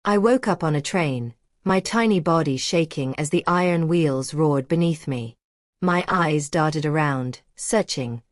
I woke up on a train, my tiny body shaking as the iron wheels roared beneath me. My eyes darted around, searching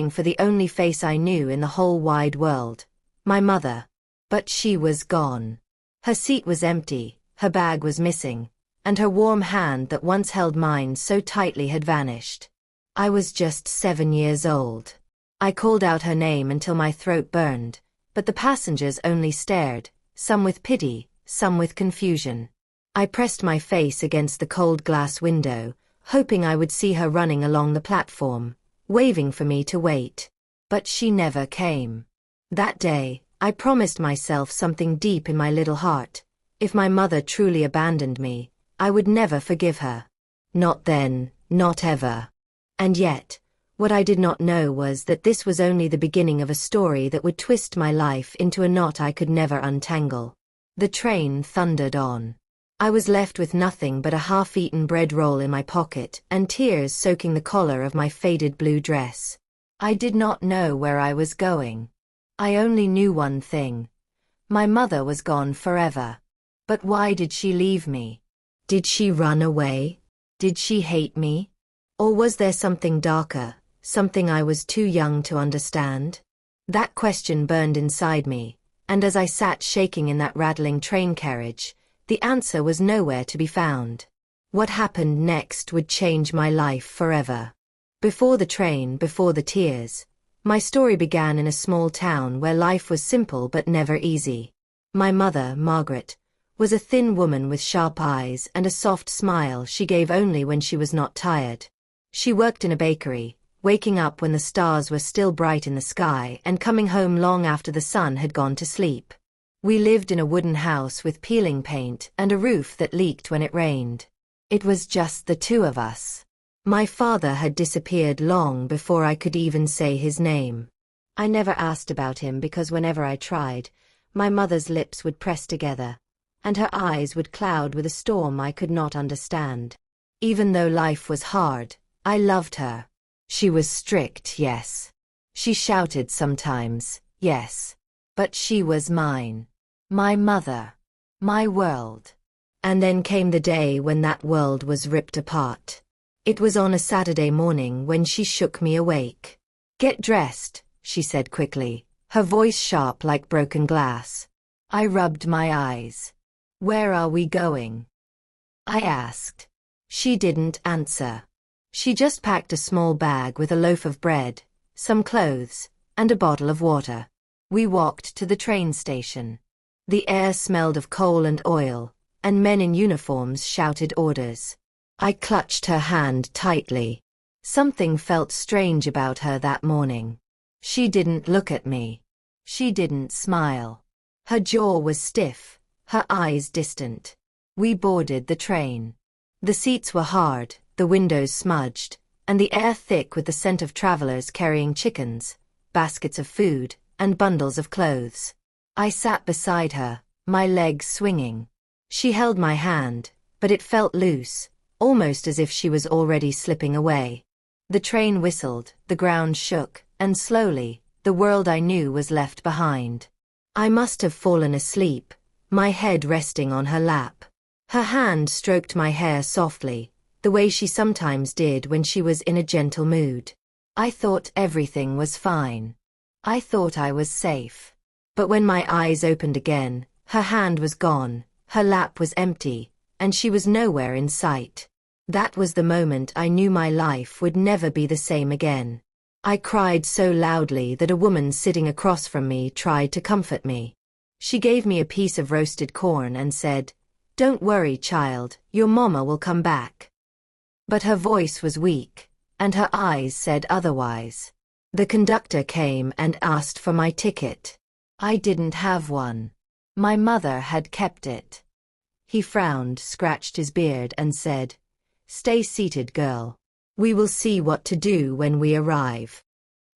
for the only face I knew in the whole wide world. My mother. But she was gone. Her seat was empty, her bag was missing, and her warm hand that once held mine so tightly had vanished. I was just 7 years old. I called out her name until my throat burned, but the passengers only stared, some with pity, some with confusion. I pressed my face against the cold glass window, hoping I would see her running along the platform, waving for me to wait. But she never came. That day, I promised myself something deep in my little heart. If my mother truly abandoned me, I would never forgive her. Not then, not ever. And yet, what I did not know was that this was only the beginning of a story that would twist my life into a knot I could never untangle. The train thundered on. I was left with nothing but a half-eaten bread roll in my pocket and tears soaking the collar of my faded blue dress. I did not know where I was going. I only knew one thing. My mother was gone forever. But why did she leave me? Did she run away? Did she hate me? Or was there something darker, something I was too young to understand? That question burned inside me, and as I sat shaking in that rattling train carriage, the answer was nowhere to be found. What happened next would change my life forever. Before the train, before the tears, my story began in a small town where life was simple but never easy. My mother, Margaret, was a thin woman with sharp eyes and a soft smile she gave only when she was not tired. She worked in a bakery, waking up when the stars were still bright in the sky and coming home long after the sun had gone to sleep. We lived in a wooden house with peeling paint and a roof that leaked when it rained. It was just the two of us. My father had disappeared long before I could even say his name. I never asked about him because whenever I tried, my mother's lips would press together, and her eyes would cloud with a storm I could not understand. Even though life was hard, I loved her. She was strict, yes. She shouted sometimes, yes. But she was mine. My mother. My world. And then came the day when that world was ripped apart. It was on a Saturday morning when she shook me awake. "Get dressed," she said quickly, her voice sharp like broken glass. I rubbed my eyes. "Where are we going?" I asked. She didn't answer. She just packed a small bag with a loaf of bread, some clothes, and a bottle of water. We walked to the train station. The air smelled of coal and oil, and men in uniforms shouted orders. I clutched her hand tightly. Something felt strange about her that morning. She didn't look at me. She didn't smile. Her jaw was stiff, her eyes distant. We boarded the train. The seats were hard, the windows smudged, and the air thick with the scent of travelers carrying chickens, baskets of food, and bundles of clothes. I sat beside her, my legs swinging. She held my hand, but it felt loose, almost as if she was already slipping away. The train whistled, the ground shook, and slowly, the world I knew was left behind. I must have fallen asleep, my head resting on her lap. Her hand stroked my hair softly, the way she sometimes did when she was in a gentle mood. I thought everything was fine. I thought I was safe. But when my eyes opened again, her hand was gone, her lap was empty, and she was nowhere in sight. That was the moment I knew my life would never be the same again. I cried so loudly that a woman sitting across from me tried to comfort me. She gave me a piece of roasted corn and said, "Don't worry, child, your mama will come back." But her voice was weak, and her eyes said otherwise. The conductor came and asked for my ticket. I didn't have one. My mother had kept it. He frowned, scratched his beard, and said, "Stay seated, girl. We will see what to do when we arrive."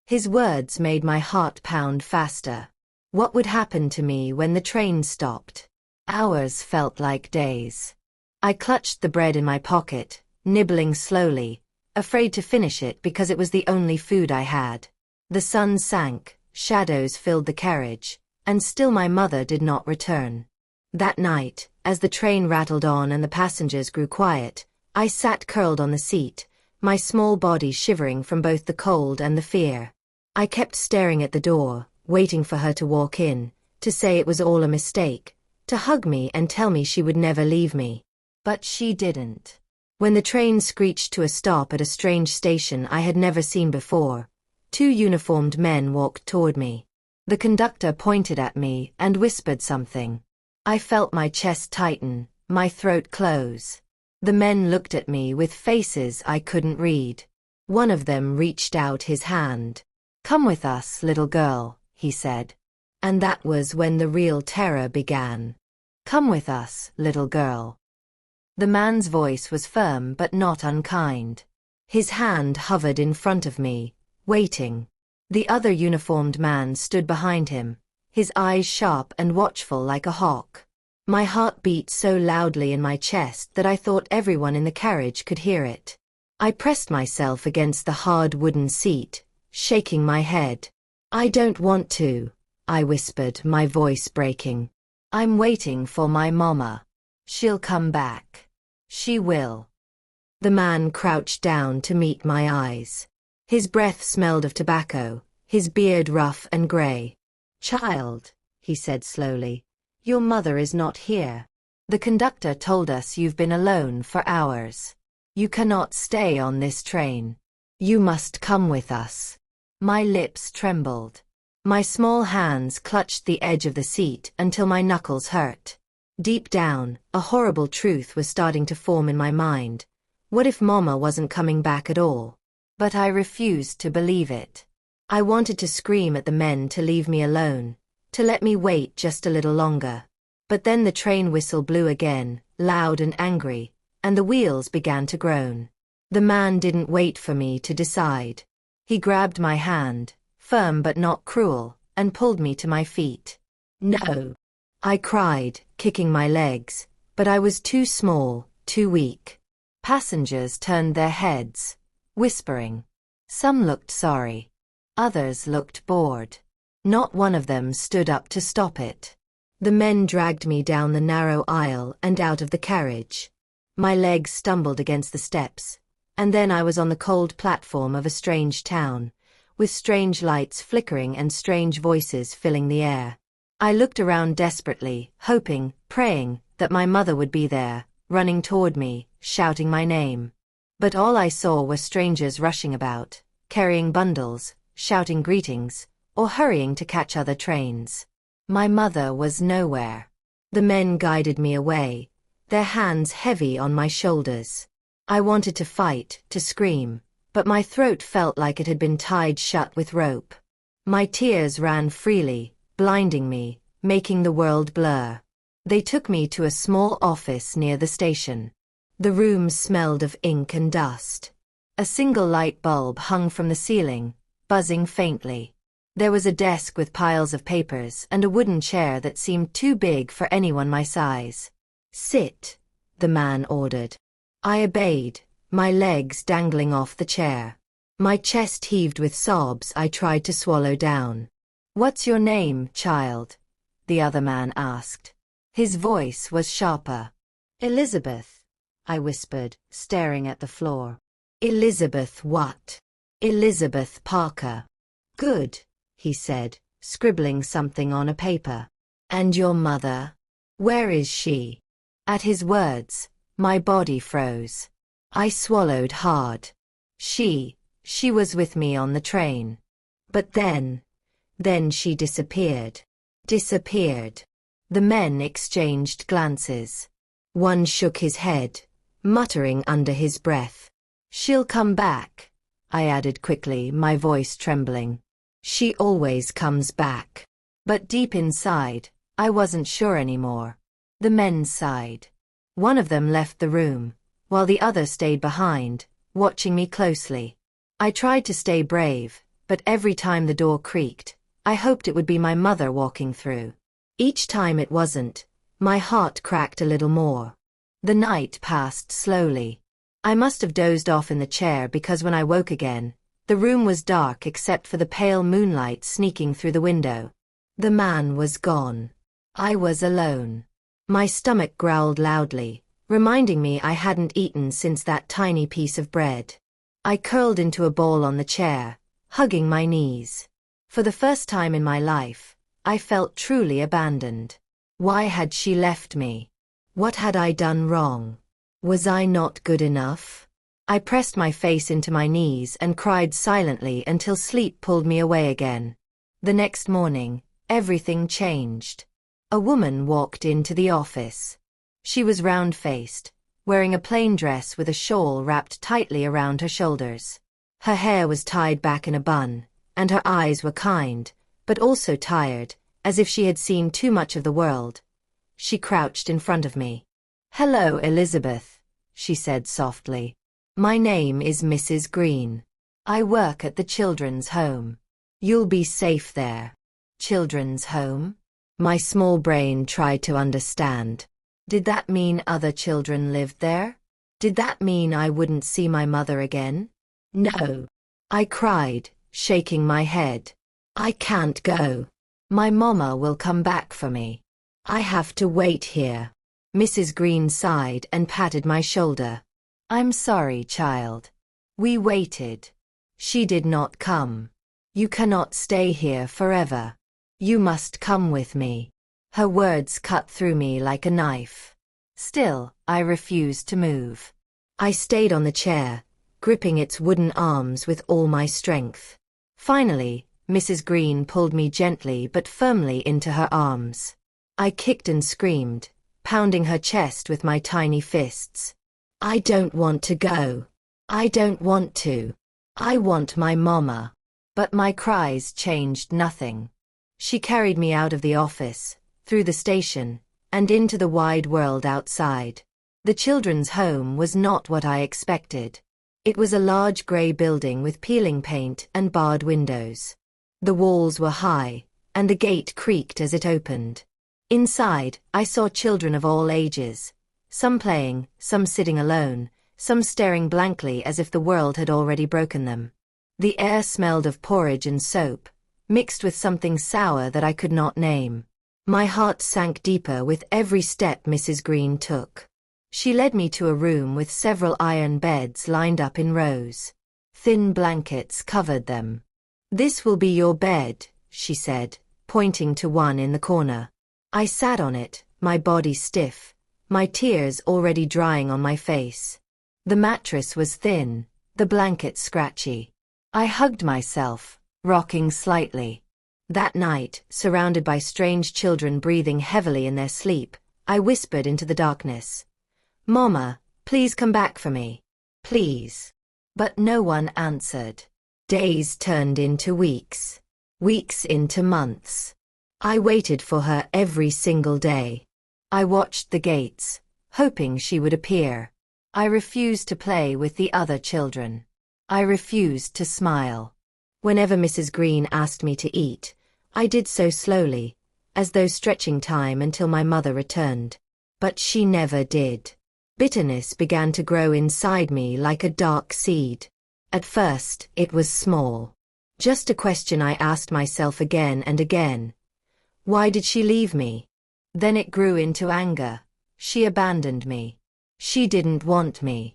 His words made my heart pound faster. What would happen to me when the train stopped? Hours felt like days. I clutched the bread in my pocket, nibbling slowly, afraid to finish it because it was the only food I had. The sun sank, shadows filled the carriage, and still my mother did not return. That night, as the train rattled on and the passengers grew quiet, I sat curled on the seat, my small body shivering from both the cold and the fear. I kept staring at the door, waiting for her to walk in, to say it was all a mistake, to hug me and tell me she would never leave me. But she didn't. When the train screeched to a stop at a strange station I had never seen before, two uniformed men walked toward me. The conductor pointed at me and whispered something. I felt my chest tighten, my throat close. The men looked at me with faces I couldn't read. One of them reached out his hand. "Come with us, little girl," he said. And that was when the real terror began. "Come with us, little girl." The man's voice was firm but not unkind. His hand hovered in front of me, waiting. The other uniformed man stood behind him, his eyes sharp and watchful like a hawk. My heart beat so loudly in my chest that I thought everyone in the carriage could hear it. I pressed myself against the hard wooden seat, shaking my head. "I don't want to," I whispered, my voice breaking. "I'm waiting for my mama. She'll come back. She will." The man crouched down to meet my eyes. His breath smelled of tobacco, his beard rough and gray. "Child," he said slowly, "your mother is not here. The conductor told us you've been alone for hours. You cannot stay on this train. You must come with us." My lips trembled. My small hands clutched the edge of the seat until my knuckles hurt. Deep down, a horrible truth was starting to form in my mind. What if Mama wasn't coming back at all? But I refused to believe it. I wanted to scream at the men to leave me alone, to let me wait just a little longer. But then the train whistle blew again, loud and angry, and the wheels began to groan. The man didn't wait for me to decide. He grabbed my hand, firm but not cruel, and pulled me to my feet. "No!" I cried, kicking my legs, but I was too small, too weak. Passengers turned their heads, whispering. Some looked sorry. Others looked bored. Not one of them stood up to stop it. The men dragged me down the narrow aisle and out of the carriage. My legs stumbled against the steps, and then I was on the cold platform of a strange town, with strange lights flickering and strange voices filling the air. I looked around desperately, hoping, praying, that my mother would be there, running toward me, shouting my name. But all I saw were strangers rushing about, carrying bundles, shouting greetings, or hurrying to catch other trains. My mother was nowhere. The men guided me away, their hands heavy on my shoulders. I wanted to fight, to scream, but my throat felt like it had been tied shut with rope. My tears ran freely, blinding me, making the world blur. They took me to a small office near the station. The room smelled of ink and dust. A single light bulb hung from the ceiling, buzzing faintly. There was a desk with piles of papers and a wooden chair that seemed too big for anyone my size. "Sit," the man ordered. I obeyed, my legs dangling off the chair. My chest heaved with sobs I tried to swallow down. "What's your name, child?" the other man asked. His voice was sharper. "Elizabeth," I whispered, staring at the floor. "Elizabeth what?" "Elizabeth Parker." "Good," he said, scribbling something on a paper. "And your mother? Where is she?" At his words, my body froze. I swallowed hard. She was with me on the train. But then she disappeared. Disappeared. The men exchanged glances. One shook his head, muttering under his breath. "She'll come back," I added quickly, my voice trembling. "She always comes back." But deep inside, I wasn't sure anymore. The men sighed. One of them left the room, while the other stayed behind, watching me closely. I tried to stay brave, but every time the door creaked, I hoped it would be my mother walking through. Each time it wasn't, my heart cracked a little more. The night passed slowly. I must have dozed off in the chair because when I woke again, the room was dark except for the pale moonlight sneaking through the window. The man was gone. I was alone. My stomach growled loudly, reminding me I hadn't eaten since that tiny piece of bread. I curled into a ball on the chair, hugging my knees. For the first time in my life, I felt truly abandoned. Why had she left me? What had I done wrong? Was I not good enough? I pressed my face into my knees and cried silently until sleep pulled me away again. The next morning, everything changed. A woman walked into the office. She was round-faced, wearing a plain dress with a shawl wrapped tightly around her shoulders. Her hair was tied back in a bun, and her eyes were kind, but also tired, as if she had seen too much of the world. She crouched in front of me. "Hello, Elizabeth," she said softly. "My name is Mrs. Green. I work at the children's home. You'll be safe there." Children's home? My small brain tried to understand. Did that mean other children lived there? Did that mean I wouldn't see my mother again? No. I cried, shaking my head. I can't go. My mama will come back for me. I have to wait here. Mrs. Green sighed and patted my shoulder. I'm sorry, child. We waited. She did not come. You cannot stay here forever. You must come with me. Her words cut through me like a knife. Still, I refused to move. I stayed on the chair, gripping its wooden arms with all my strength. Finally, Mrs. Green pulled me gently but firmly into her arms. I kicked and screamed, pounding her chest with my tiny fists. I don't want to go. I don't want to. I want my mama. But my cries changed nothing. She carried me out of the office, through the station, and into the wide world outside. The children's home was not what I expected. It was a large gray building with peeling paint and barred windows. The walls were high, and the gate creaked as it opened. Inside, I saw children of all ages, some playing, some sitting alone, some staring blankly as if the world had already broken them. The air smelled of porridge and soap, mixed with something sour that I could not name. My heart sank deeper with every step Mrs. Green took. She led me to a room with several iron beds lined up in rows. Thin blankets covered them. "This will be your bed," she said, pointing to one in the corner. I sat on it, my body stiff, my tears already drying on my face. The mattress was thin, the blanket scratchy. I hugged myself, rocking slightly. That night, surrounded by strange children breathing heavily in their sleep, I whispered into the darkness, "Mama, please come back for me. Please." But no one answered. Days turned into weeks. Weeks into months. I waited for her every single day. I watched the gates, hoping she would appear. I refused to play with the other children. I refused to smile. Whenever Mrs. Green asked me to eat, I did so slowly, as though stretching time until my mother returned. But she never did. Bitterness began to grow inside me like a dark seed. At first, it was small. Just a question I asked myself again and again. Why did she leave me? Then it grew into anger. She abandoned me. She didn't want me.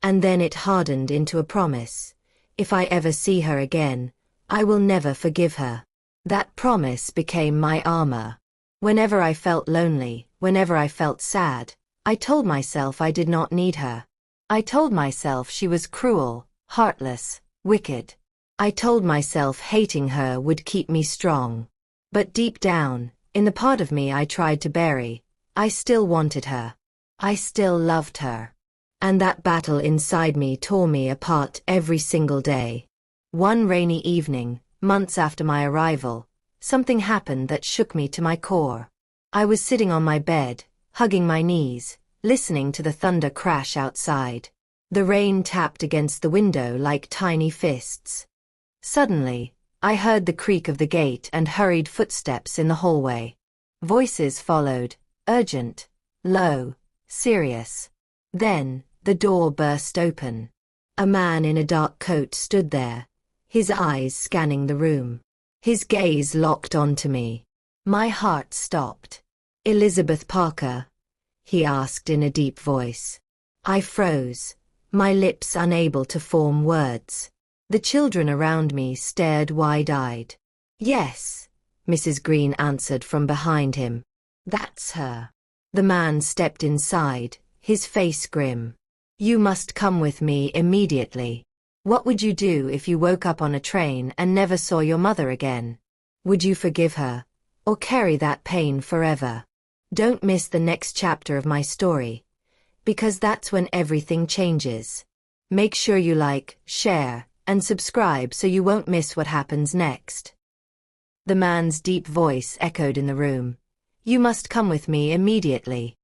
And then it hardened into a promise. If I ever see her again, I will never forgive her. That promise became my armor. Whenever I felt lonely, whenever I felt sad, I told myself I did not need her. I told myself she was cruel, heartless, wicked. I told myself hating her would keep me strong. But deep down, in the part of me I tried to bury, I still wanted her. I still loved her. And that battle inside me tore me apart every single day. One rainy evening, months after my arrival, something happened that shook me to my core. I was sitting on my bed, hugging my knees, listening to the thunder crash outside. The rain tapped against the window like tiny fists. Suddenly, I heard the creak of the gate and hurried footsteps in the hallway. Voices followed, urgent, low, serious. Then, the door burst open. A man in a dark coat stood there, his eyes scanning the room. His gaze locked onto me. My heart stopped. "Elizabeth Parker," he asked in a deep voice. I froze, my lips unable to form words. The children around me stared wide-eyed. Yes, Mrs. Green answered from behind him. That's her. The man stepped inside, his face grim. You must come with me immediately. What would you do if you woke up on a train and never saw your mother again? Would you forgive her, or carry that pain forever? Don't miss the next chapter of my story, because that's when everything changes. Make sure you like, share, and subscribe so you won't miss what happens next. The man's deep voice echoed in the room. You must come with me immediately.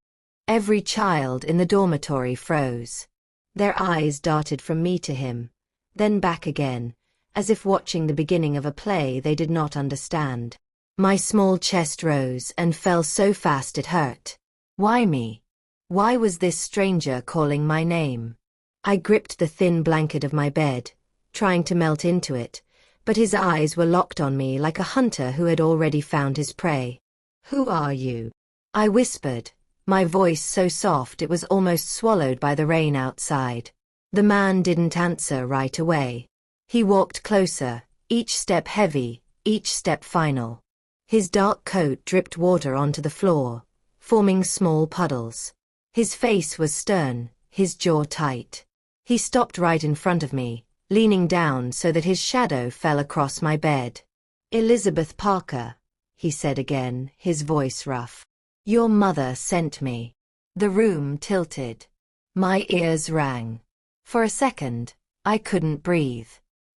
Every child in the dormitory froze. Their eyes darted from me to him, then back again, as if watching the beginning of a play they did not understand. My small chest rose and fell so fast it hurt. Why me? Why was this stranger calling my name? I gripped the thin blanket of my bed, trying to melt into it, but his eyes were locked on me like a hunter who had already found his prey. Who are you? I whispered, my voice so soft it was almost swallowed by the rain outside. The man didn't answer right away. He walked closer, each step heavy, each step final. His dark coat dripped water onto the floor, forming small puddles. His face was stern, his jaw tight. He stopped right in front of me, leaning down so that his shadow fell across my bed. Elizabeth Parker, he said again, his voice rough. Your mother sent me. The room tilted. My ears rang. For a second, I couldn't breathe.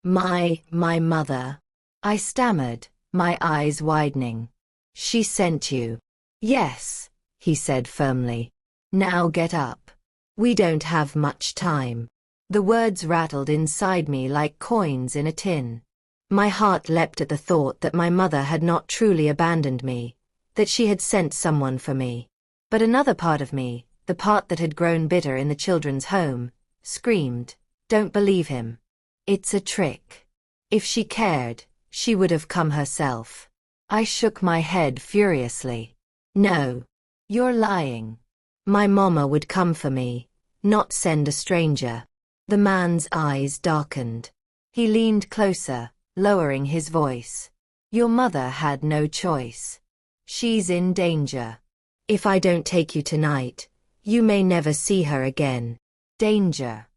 My mother. I stammered, my eyes widening. She sent you. Yes, he said firmly. Now get up. We don't have much time. The words rattled inside me like coins in a tin. My heart leapt at the thought that my mother had not truly abandoned me, that she had sent someone for me. But another part of me, the part that had grown bitter in the children's home, screamed, don't believe him. It's a trick. If she cared, she would have come herself. I shook my head furiously. No. You're lying. My mama would come for me, not send a stranger. The man's eyes darkened. He leaned closer, lowering his voice. Your mother had no choice. She's in danger. If I don't take you tonight, you may never see her again. Danger.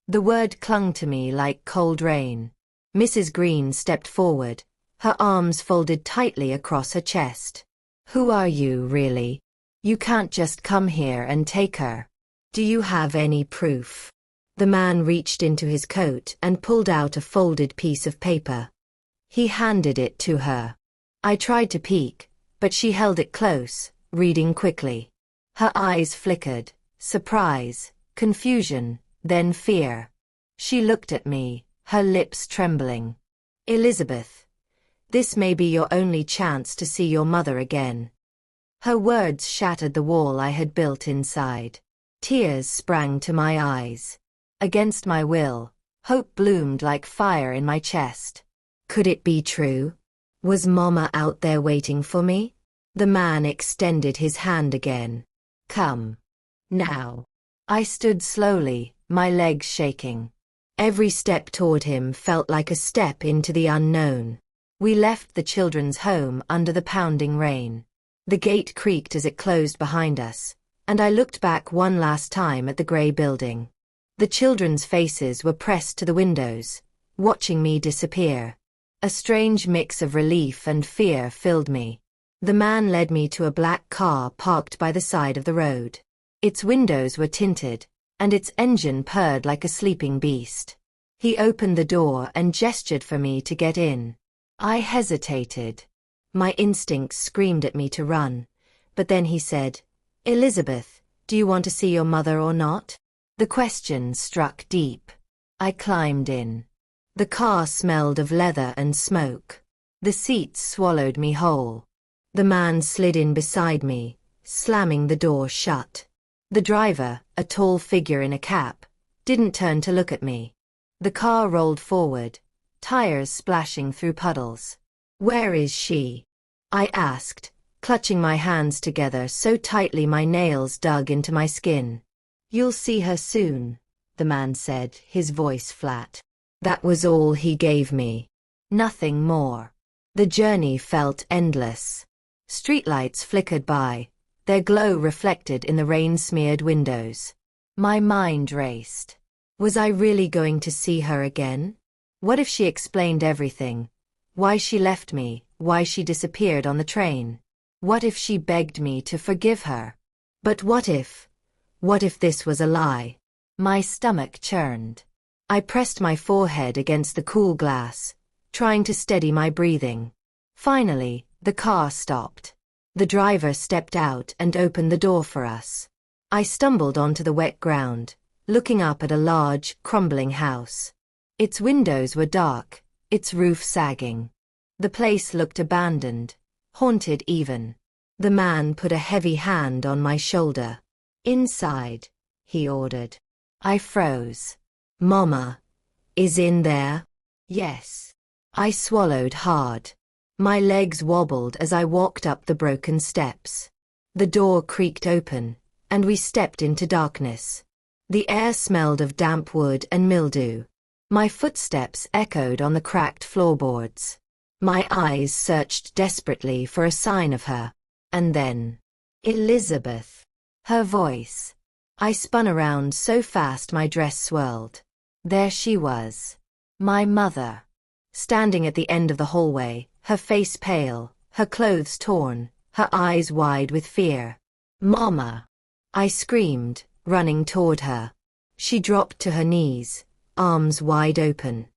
The word clung to me like cold rain. Mrs. Green stepped forward, her arms folded tightly across her chest. Who are you, really? You can't just come here and take her. Do you have any proof? The man reached into his coat and pulled out a folded piece of paper. He handed it to her. I tried to peek, but she held it close, reading quickly. Her eyes flickered, surprise, confusion, then fear. She looked at me, her lips trembling. Elizabeth, this may be your only chance to see your mother again. Her words shattered the wall I had built inside. Tears sprang to my eyes. Against my will, hope bloomed like fire in my chest. Could it be true? Was Mama out there waiting for me? The man extended his hand again. Come. Now. I stood slowly, my legs shaking. Every step toward him felt like a step into the unknown. We left the children's home under the pounding rain. The gate creaked as it closed behind us, and I looked back one last time at the gray building. The children's faces were pressed to the windows, watching me disappear. A strange mix of relief and fear filled me. The man led me to a black car parked by the side of the road. Its windows were tinted, and its engine purred like a sleeping beast. He opened the door and gestured for me to get in. I hesitated. My instincts screamed at me to run, but then he said, Elizabeth, do you want to see your mother or not? The question struck deep. I climbed in. The car smelled of leather and smoke. The seats swallowed me whole. The man slid in beside me, slamming the door shut. The driver, a tall figure in a cap, didn't turn to look at me. The car rolled forward, tires splashing through puddles. Where is she? I asked, clutching my hands together so tightly my nails dug into my skin. "You'll see her soon," the man said, his voice flat. That was all he gave me. Nothing more. The journey felt endless. Streetlights flickered by, their glow reflected in the rain-smeared windows. My mind raced. Was I really going to see her again? What if she explained everything? Why she left me, why she disappeared on the train? What if she begged me to forgive her? But what if this was a lie? My stomach churned. I pressed my forehead against the cool glass, trying to steady my breathing. Finally, the car stopped. The driver stepped out and opened the door for us. I stumbled onto the wet ground, looking up at a large, crumbling house. Its windows were dark, its roof sagging. The place looked abandoned, haunted even. The man put a heavy hand on my shoulder. "Inside," he ordered. I froze. "Mama is in there?" "Yes." I swallowed hard. My legs wobbled as I walked up the broken steps. The door creaked open, and we stepped into darkness. The air smelled of damp wood and mildew. My footsteps echoed on the cracked floorboards. My eyes searched desperately for a sign of her. And then, "Elizabeth." Her voice. I spun around so fast my dress swirled. There she was. My mother. Standing at the end of the hallway, her face pale, her clothes torn, her eyes wide with fear. "Mama!" I screamed, running toward her. She dropped to her knees, arms wide open.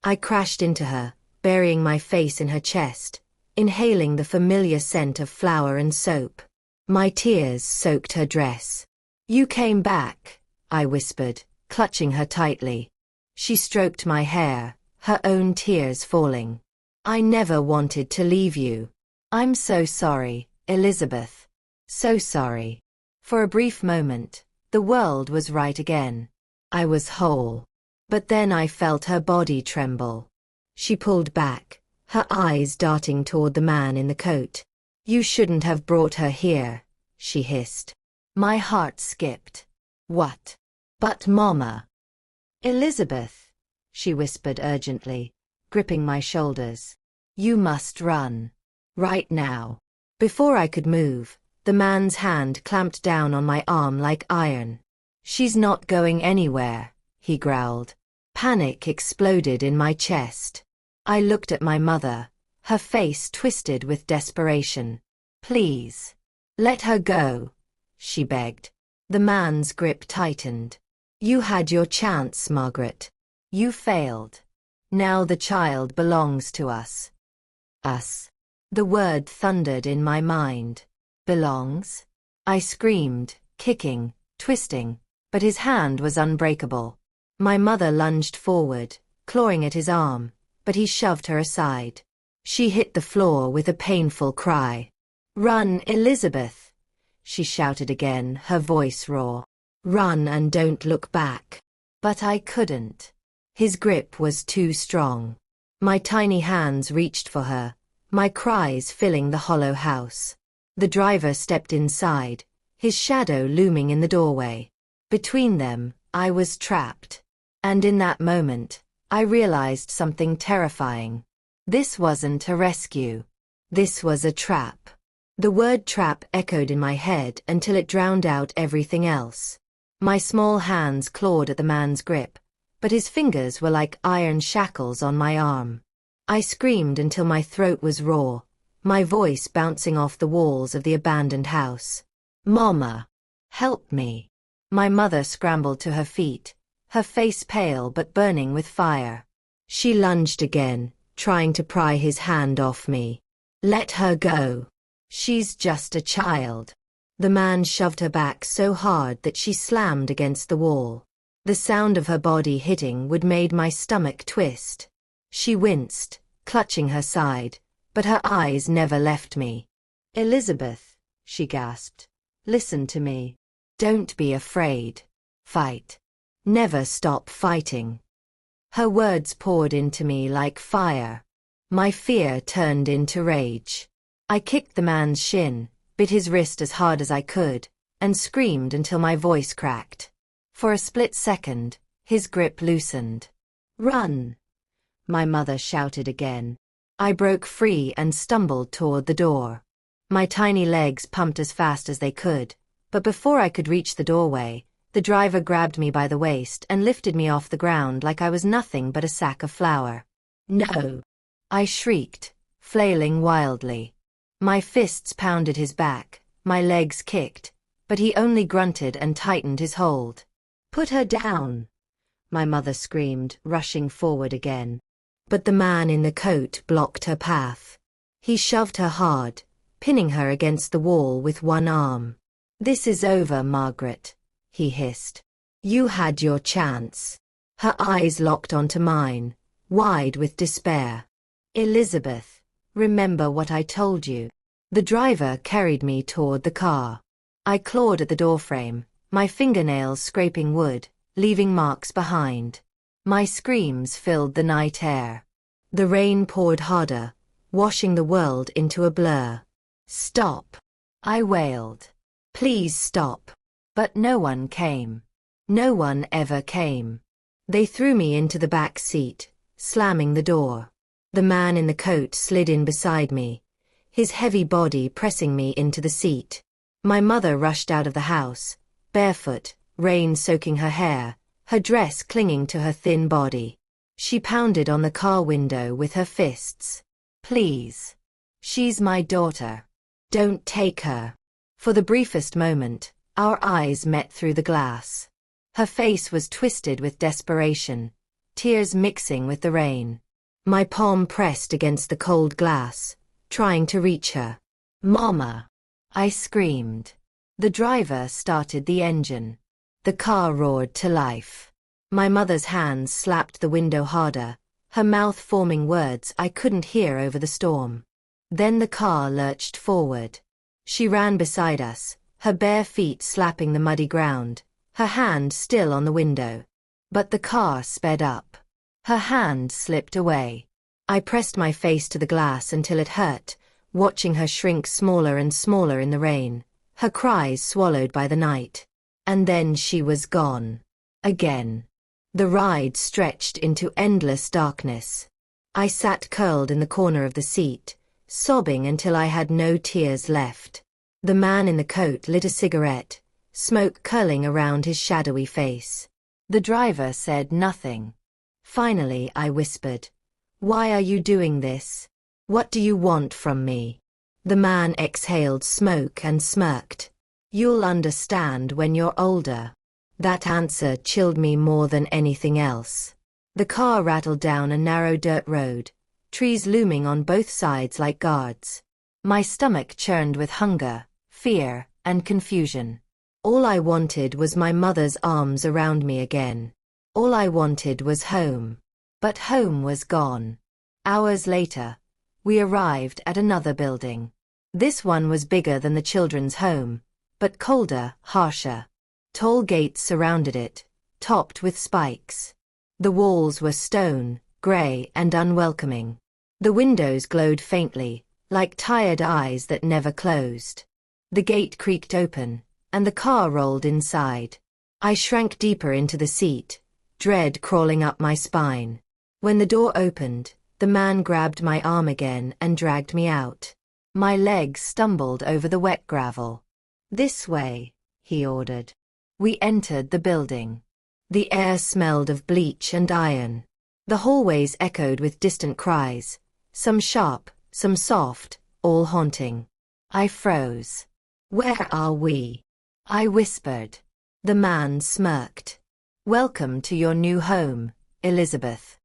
I crashed into her, burying my face in her chest, inhaling the familiar scent of flour and soap. My tears soaked her dress. "You came back," I whispered, clutching her tightly. She stroked my hair, her own tears falling. "I never wanted to leave you. I'm so sorry, Elizabeth. So sorry." For a brief moment, the world was right again. I was whole. But then I felt her body tremble. She pulled back, her eyes darting toward the man in the coat. "You shouldn't have brought her here," she hissed. My heart skipped. "What?" "But Mama." "Elizabeth," she whispered urgently, gripping my shoulders. "You must run. Right now." Before I could move, the man's hand clamped down on my arm like iron. "She's not going anywhere," he growled. Panic exploded in my chest. I looked at my mother, her face twisted with desperation. "Please, let her go," she begged. The man's grip tightened. "You had your chance, Margaret. You failed. Now the child belongs to us." Us. The word thundered in my mind. Belongs? I screamed, kicking, twisting, but his hand was unbreakable. My mother lunged forward, clawing at his arm, but he shoved her aside. She hit the floor with a painful cry. "Run, Elizabeth!" she shouted again, her voice raw. "Run and don't look back." But I couldn't. His grip was too strong. My tiny hands reached for her, my cries filling the hollow house. The driver stepped inside, his shadow looming in the doorway. Between them, I was trapped. And in that moment, I realized something terrifying. This wasn't a rescue. This was a trap. The word trap echoed in my head until it drowned out everything else. My small hands clawed at the man's grip, but his fingers were like iron shackles on my arm. I screamed until my throat was raw, my voice bouncing off the walls of the abandoned house. "Mama! Help me!" My mother scrambled to her feet, her face pale but burning with fire. She lunged again, trying to pry his hand off me. "Let her go. She's just a child." The man shoved her back so hard that she slammed against the wall. The sound of her body hitting would made my stomach twist. She winced, clutching her side, but her eyes never left me. "Elizabeth," she gasped, "listen to me. Don't be afraid. Fight. Never stop fighting." Her words poured into me like fire. My fear turned into rage. I kicked the man's shin, bit his wrist as hard as I could, and screamed until my voice cracked. For a split second, his grip loosened. "Run!" my mother shouted again. I broke free and stumbled toward the door. My tiny legs pumped as fast as they could, but before I could reach the doorway, the driver grabbed me by the waist and lifted me off the ground like I was nothing but a sack of flour. "No!" I shrieked, flailing wildly. My fists pounded his back, my legs kicked, but he only grunted and tightened his hold. "Put her down!" my mother screamed, rushing forward again. But the man in the coat blocked her path. He shoved her hard, pinning her against the wall with one arm. "This is over, Margaret," he hissed. "You had your chance." Her eyes locked onto mine, wide with despair. "Elizabeth, remember what I told you." The driver carried me toward the car. I clawed at the doorframe, my fingernails scraping wood, leaving marks behind. My screams filled the night air. The rain poured harder, washing the world into a blur. "Stop!" I wailed. "Please stop." But no one came. No one ever came. They threw me into the back seat, slamming the door. The man in the coat slid in beside me, his heavy body pressing me into the seat. My mother rushed out of the house, barefoot, rain soaking her hair, her dress clinging to her thin body. She pounded on the car window with her fists. "Please. She's my daughter. Don't take her." For the briefest moment, our eyes met through the glass. Her face was twisted with desperation, tears mixing with the rain. My palm pressed against the cold glass, trying to reach her. "Mama!" I screamed. The driver started the engine. The car roared to life. My mother's hands slapped the window harder, her mouth forming words I couldn't hear over the storm. Then the car lurched forward. She ran beside us, her bare feet slapping the muddy ground, her hand still on the window. But the car sped up. Her hand slipped away. I pressed my face to the glass until it hurt, watching her shrink smaller and smaller in the rain, her cries swallowed by the night. And then she was gone. Again. The ride stretched into endless darkness. I sat curled in the corner of the seat, sobbing until I had no tears left. The man in the coat lit a cigarette, smoke curling around his shadowy face. The driver said nothing. Finally I whispered, "Why are you doing this? What do you want from me?" The man exhaled smoke and smirked. "You'll understand when you're older." That answer chilled me more than anything else. The car rattled down a narrow dirt road, trees looming on both sides like guards. My stomach churned with hunger, fear, and confusion. All I wanted was my mother's arms around me again. All I wanted was home. But home was gone. Hours later, we arrived at another building. This one was bigger than the children's home, but colder, harsher. Tall gates surrounded it, topped with spikes. The walls were stone, gray and unwelcoming. The windows glowed faintly, like tired eyes that never closed. The gate creaked open, and the car rolled inside. I shrank deeper into the seat, dread crawling up my spine. When the door opened, the man grabbed my arm again and dragged me out. My legs stumbled over the wet gravel. "This way," he ordered. We entered the building. The air smelled of bleach and iron. The hallways echoed with distant cries, some sharp, some soft, all haunting. I froze. "Where are we?" I whispered. The man smirked. "Welcome to your new home, Elizabeth."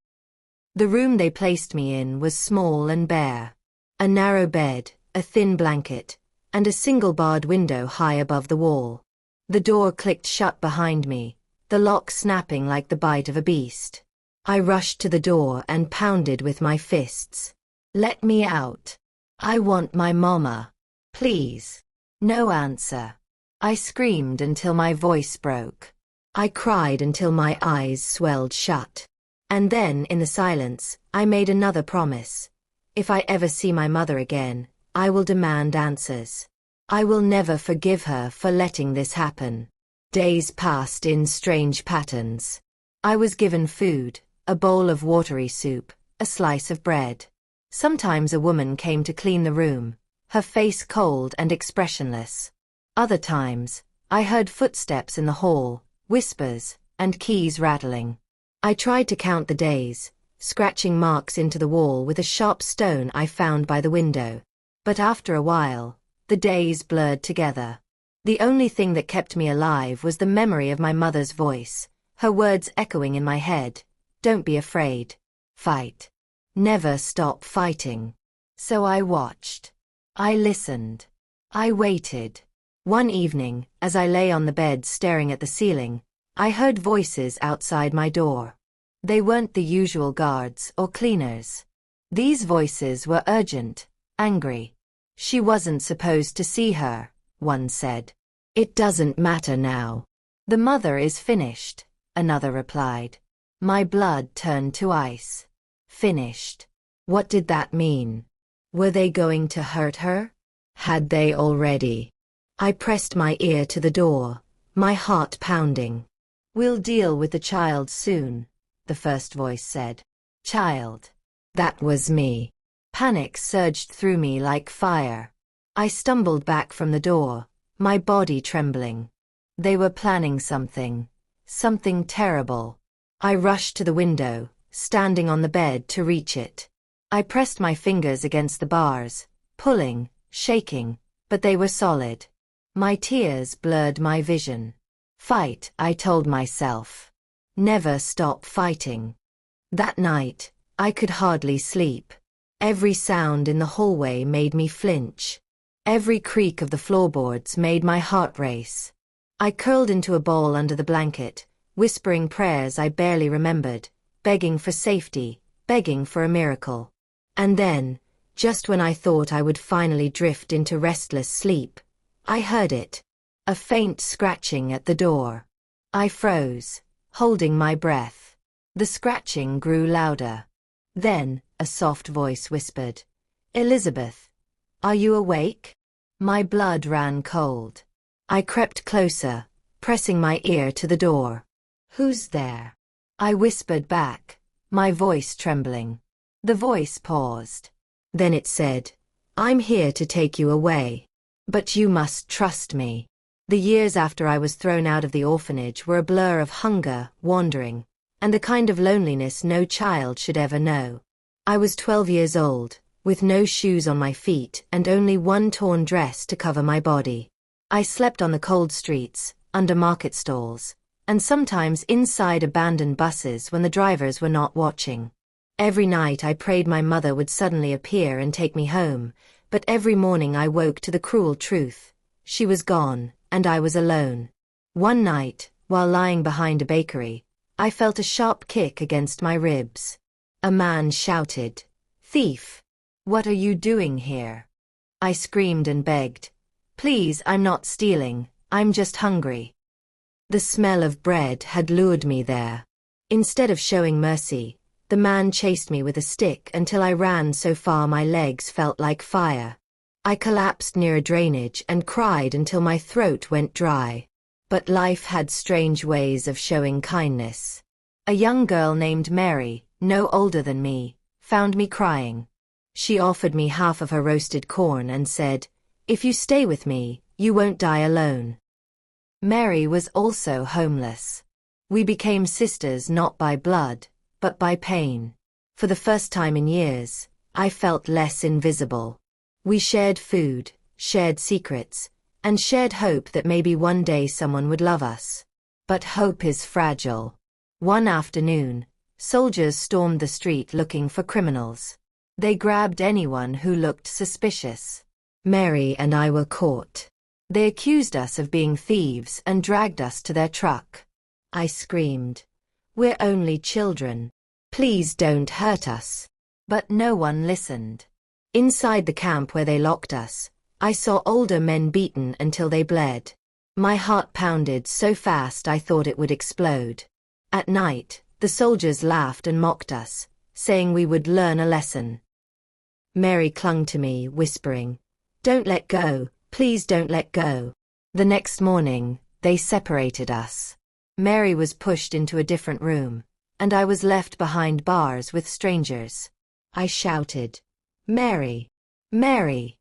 The room they placed me in was small and bare. A narrow bed, a thin blanket, and a single barred window high above the wall. The door clicked shut behind me, the lock snapping like the bite of a beast. I rushed to the door and pounded with my fists. "Let me out. I want my mama. Please." No answer. I screamed until my voice broke. I cried until my eyes swelled shut. And then, in the silence, I made another promise. If I ever see my mother again, I will demand answers. I will never forgive her for letting this happen. Days passed in strange patterns. I was given food, a bowl of watery soup, a slice of bread. Sometimes a woman came to clean the room, her face cold and expressionless. Other times, I heard footsteps in the hall, whispers, and keys rattling. I tried to count the days, scratching marks into the wall with a sharp stone I found by the window. But after a while, the days blurred together. The only thing that kept me alive was the memory of my mother's voice, her words echoing in my head. Don't be afraid. Fight. Never stop fighting. So I watched. I listened. I waited. One evening, as I lay on the bed staring at the ceiling, I heard voices outside my door. They weren't the usual guards or cleaners. These voices were urgent, angry. She wasn't supposed to see her, one said. It doesn't matter now. The mother is finished, another replied. My blood turned to ice. Finished. What did that mean? Were they going to hurt her? Had they already? I pressed my ear to the door, my heart pounding. We'll deal with the child soon, the first voice said. Child. That was me. Panic surged through me like fire. I stumbled back from the door, my body trembling. They were planning something terrible. I rushed to the window, standing on the bed to reach it. I pressed my fingers against the bars, pulling, shaking, but they were solid. My tears blurred my vision. Fight, I told myself. Never stop fighting. That night, I could hardly sleep. Every sound in the hallway made me flinch. Every creak of the floorboards made my heart race. I curled into a ball under the blanket, whispering prayers I barely remembered, begging for safety, begging for a miracle. And then, just when I thought I would finally drift into restless sleep, I heard it. A faint scratching at the door. I froze, holding my breath. The scratching grew louder. Then, a soft voice whispered, Elizabeth, are you awake? My blood ran cold. I crept closer, pressing my ear to the door. Who's there? I whispered back, my voice trembling. The voice paused. Then it said, I'm here to take you away. But you must trust me. The years after I was thrown out of the orphanage were a blur of hunger, wandering, and the kind of loneliness no child should ever know. I was 12 years old, with no shoes on my feet and only one torn dress to cover my body. I slept on the cold streets, under market stalls, and sometimes inside abandoned buses when the drivers were not watching. Every night I prayed my mother would suddenly appear and take me home, but every morning I woke to the cruel truth. She was gone, and I was alone. One night, while lying behind a bakery, I felt a sharp kick against my ribs. A man shouted, Thief! What are you doing here? I screamed and begged. Please, I'm not stealing, I'm just hungry. The smell of bread had lured me there. Instead of showing mercy, the man chased me with a stick until I ran so far my legs felt like fire. I collapsed near a drainage and cried until my throat went dry. But life had strange ways of showing kindness. A young girl named Mary, no older than me, found me crying. She offered me half of her roasted corn and said, If you stay with me, you won't die alone. Mary was also homeless. We became sisters not by blood, but by pain. For the first time in years, I felt less invisible. We shared food, shared secrets, and shared hope that maybe one day someone would love us. But hope is fragile. One afternoon, soldiers stormed the street looking for criminals. They grabbed anyone who looked suspicious. Mary and I were caught. They accused us of being thieves and dragged us to their truck. I screamed, We're only children. Please don't hurt us. But no one listened. Inside the camp where they locked us, I saw older men beaten until they bled. My heart pounded so fast I thought it would explode. At night, the soldiers laughed and mocked us, saying we would learn a lesson. Mary clung to me, whispering, Don't let go, please don't let go. The next morning, they separated us. Mary was pushed into a different room, and I was left behind bars with strangers. I shouted, "Mary! Mary!"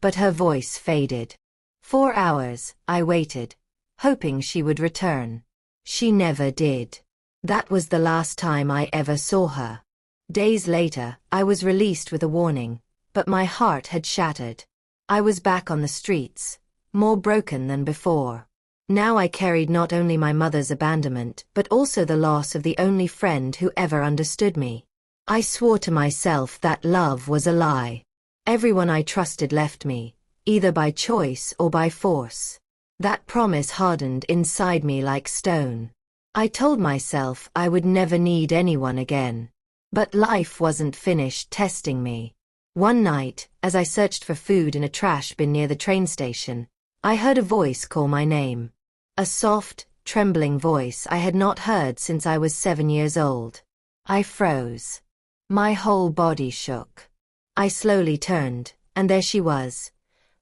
But her voice faded. 4 hours, I waited, hoping she would return. She never did. That was the last time I ever saw her. Days later, I was released with a warning, but my heart had shattered. I was back on the streets, more broken than before. Now I carried not only my mother's abandonment, but also the loss of the only friend who ever understood me. I swore to myself that love was a lie. Everyone I trusted left me, either by choice or by force. That promise hardened inside me like stone. I told myself I would never need anyone again. But life wasn't finished testing me. One night, as I searched for food in a trash bin near the train station, I heard a voice call my name. A soft, trembling voice I had not heard since I was 7 years old. I froze. My whole body shook. I slowly turned, and there she was.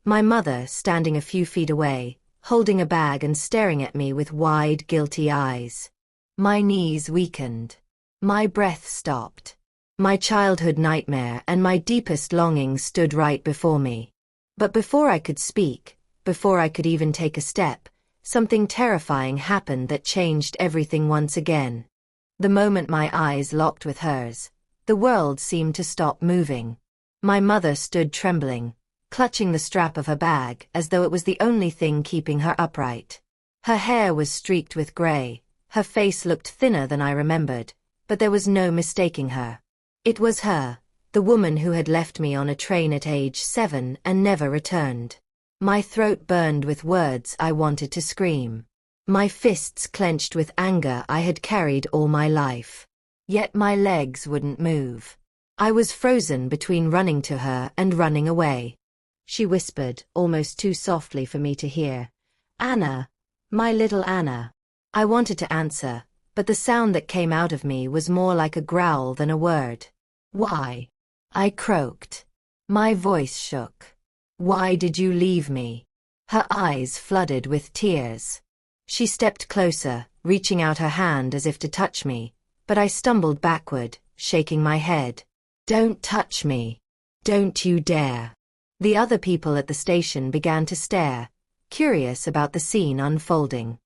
My mother standing a few feet away, holding a bag and staring at me with wide, guilty eyes. My knees weakened. My breath stopped. My childhood nightmare and my deepest longing stood right before me. But before I could speak, before I could even take a step, something terrifying happened that changed everything once again. The moment my eyes locked with hers, the world seemed to stop moving. My mother stood trembling, clutching the strap of her bag as though it was the only thing keeping her upright. Her hair was streaked with gray, her face looked thinner than I remembered, but there was no mistaking her. It was her, the woman who had left me on a train at age 7 and never returned. My throat burned with words I wanted to scream. My fists clenched with anger I had carried all my life. Yet my legs wouldn't move. I was frozen between running to her and running away. She whispered, almost too softly for me to hear, "Anna, my little Anna." I wanted to answer, but the sound that came out of me was more like a growl than a word. "Why?" I croaked. My voice shook. "Why did you leave me?" Her eyes flooded with tears. She stepped closer, reaching out her hand as if to touch me, but I stumbled backward, shaking my head. "Don't touch me. Don't you dare." The other people at the station began to stare, curious about the scene unfolding.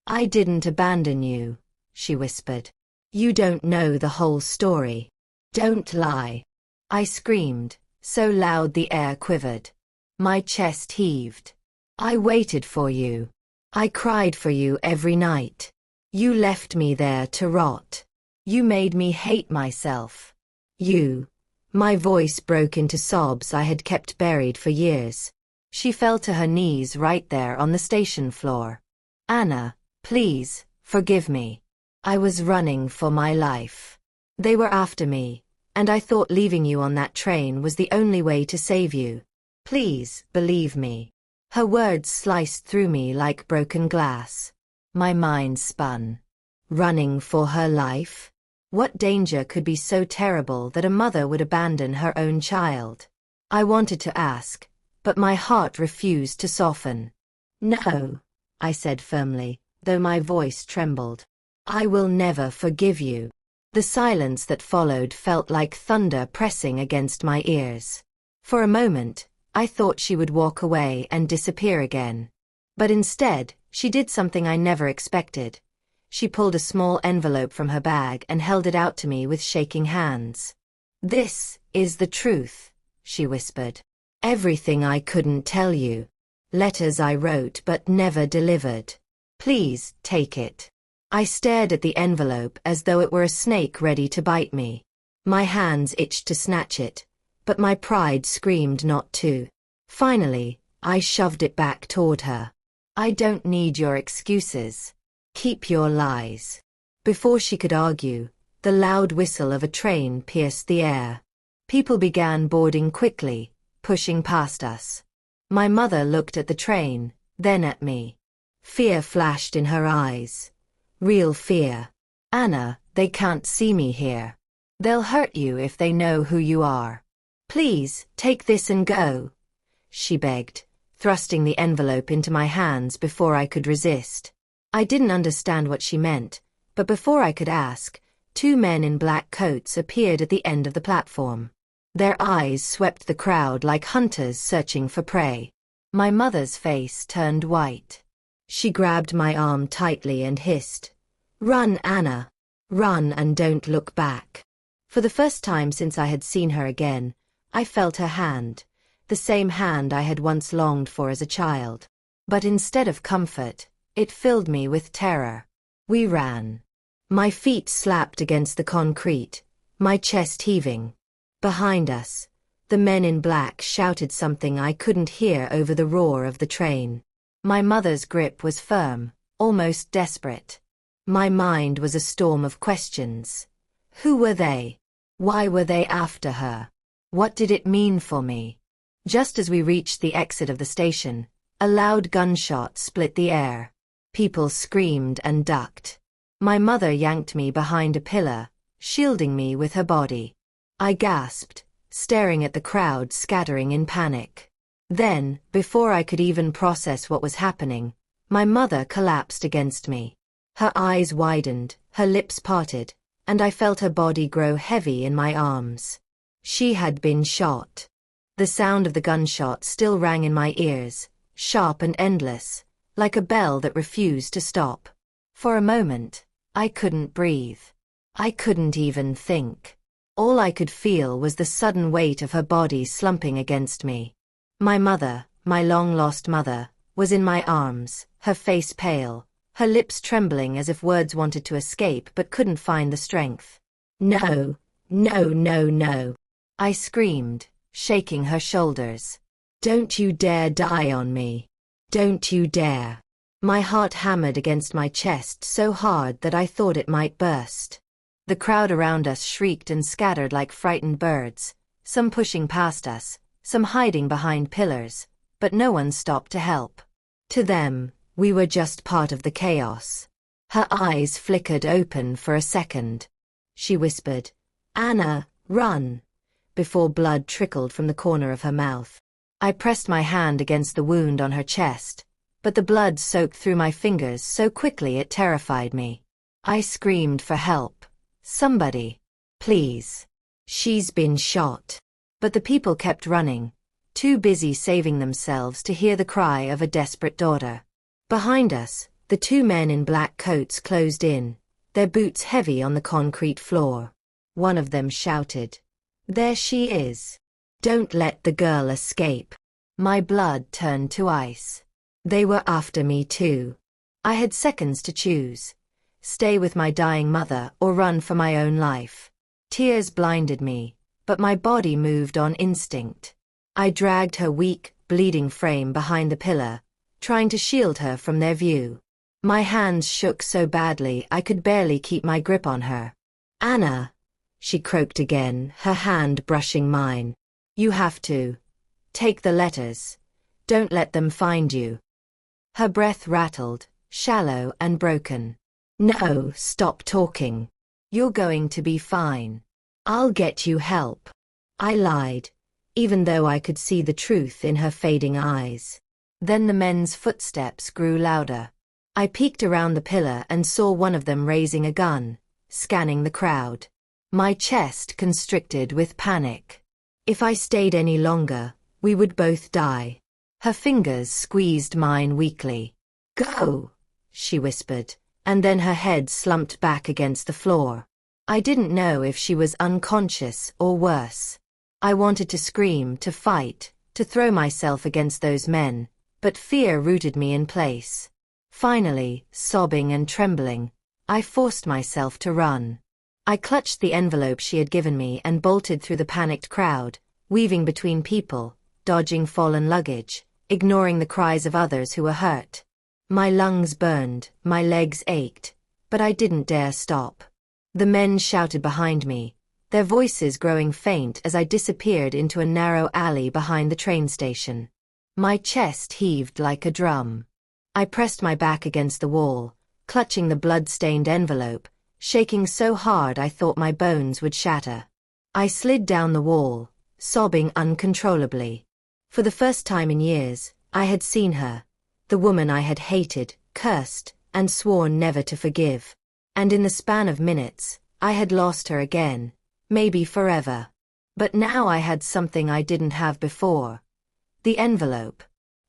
"I didn't abandon you," she whispered. "You don't know the whole story. Don't lie." I screamed, so loud the air quivered. My chest heaved. "I waited for you. I cried for you every night. You left me there to rot. You made me hate myself. You." My voice broke into sobs I had kept buried for years. She fell to her knees right there on the station floor. "Anna, please, forgive me. I was running for my life. They were after me, and I thought leaving you on that train was the only way to save you. Please, believe me." Her words sliced through me like broken glass. My mind spun. Running for her life? What danger could be so terrible that a mother would abandon her own child? I wanted to ask, but my heart refused to soften. "No," I said firmly, though my voice trembled. "I will never forgive you." The silence that followed felt like thunder pressing against my ears. For a moment, I thought she would walk away and disappear again. But instead, she did something I never expected. She pulled a small envelope from her bag and held it out to me with shaking hands. "This is the truth," she whispered. "Everything I couldn't tell you. Letters I wrote but never delivered. Please, take it." I stared at the envelope as though it were a snake ready to bite me. My hands itched to snatch it, but my pride screamed not to. Finally, I shoved it back toward her. "I don't need your excuses. Keep your lies." Before she could argue, the loud whistle of a train pierced the air. People began boarding quickly, pushing past us. My mother looked at the train, then at me. Fear flashed in her eyes. Real fear. "Anna, they can't see me here. They'll hurt you if they know who you are. Please, take this and go." she begged, thrusting the envelope into my hands before I could resist. I didn't understand what she meant, but before I could ask, two men in black coats appeared at the end of the platform. Their eyes swept the crowd like hunters searching for prey. My mother's face turned white. She grabbed my arm tightly and hissed, "Run, Anna. Run and don't look back." For the first time since I had seen her again, I felt her hand, the same hand I had once longed for as a child. But instead of comfort, it filled me with terror. We ran. My feet slapped against the concrete, my chest heaving. Behind us, the men in black shouted something I couldn't hear over the roar of the train. My mother's grip was firm, almost desperate. My mind was a storm of questions. Who were they? Why were they after her? What did it mean for me? Just as we reached the exit of the station, a loud gunshot split the air. People screamed and ducked. My mother yanked me behind a pillar, shielding me with her body. I gasped, staring at the crowd scattering in panic. Then, before I could even process what was happening, my mother collapsed against me. Her eyes widened, her lips parted, and I felt her body grow heavy in my arms. She had been shot. The sound of the gunshot still rang in my ears, sharp and endless, like a bell that refused to stop. For a moment, I couldn't breathe. I couldn't even think. All I could feel was the sudden weight of her body slumping against me. My mother, my long-lost mother, was in my arms, her face pale, her lips trembling as if words wanted to escape but couldn't find the strength. "No, no, no, no," I screamed, shaking her shoulders. "Don't you dare die on me. Don't you dare." My heart hammered against my chest so hard that I thought it might burst. The crowd around us shrieked and scattered like frightened birds, some pushing past us, some hiding behind pillars, but no one stopped to help. To them, we were just part of the chaos. Her eyes flickered open for a second. She whispered, "Anna, run," before blood trickled from the corner of her mouth. I pressed my hand against the wound on her chest, but the blood soaked through my fingers so quickly it terrified me. I screamed for help. "Somebody, please. She's been shot." But the people kept running, too busy saving themselves to hear the cry of a desperate daughter. Behind us, the two men in black coats closed in, their boots heavy on the concrete floor. One of them shouted, "There she is. Don't let the girl escape." My blood turned to ice. They were after me too. I had seconds to choose. Stay with my dying mother or run for my own life. Tears blinded me, but my body moved on instinct. I dragged her weak, bleeding frame behind the pillar, trying to shield her from their view. My hands shook so badly I could barely keep my grip on her. "Anna," she croaked again, her hand brushing mine. "You have to. Take the letters. Don't let them find you." Her breath rattled, shallow and broken. "No, stop talking. You're going to be fine. I'll get you help." I lied, even though I could see the truth in her fading eyes. Then the men's footsteps grew louder. I peeked around the pillar and saw one of them raising a gun, scanning the crowd. My chest constricted with panic. If I stayed any longer, we would both die. Her fingers squeezed mine weakly. "Go," she whispered, and then her head slumped back against the floor. I didn't know if she was unconscious or worse. I wanted to scream, to fight, to throw myself against those men, but fear rooted me in place. Finally, sobbing and trembling, I forced myself to run. I clutched the envelope she had given me and bolted through the panicked crowd, weaving between people, dodging fallen luggage, ignoring the cries of others who were hurt. My lungs burned, my legs ached, but I didn't dare stop. The men shouted behind me, their voices growing faint as I disappeared into a narrow alley behind the train station. My chest heaved like a drum. I pressed my back against the wall, clutching the blood-stained envelope, shaking so hard I thought my bones would shatter. I slid down the wall, sobbing uncontrollably. For the first time in years, I had seen her, the woman I had hated, cursed, and sworn never to forgive. And in the span of minutes, I had lost her again, maybe forever. But now I had something I didn't have before. The envelope.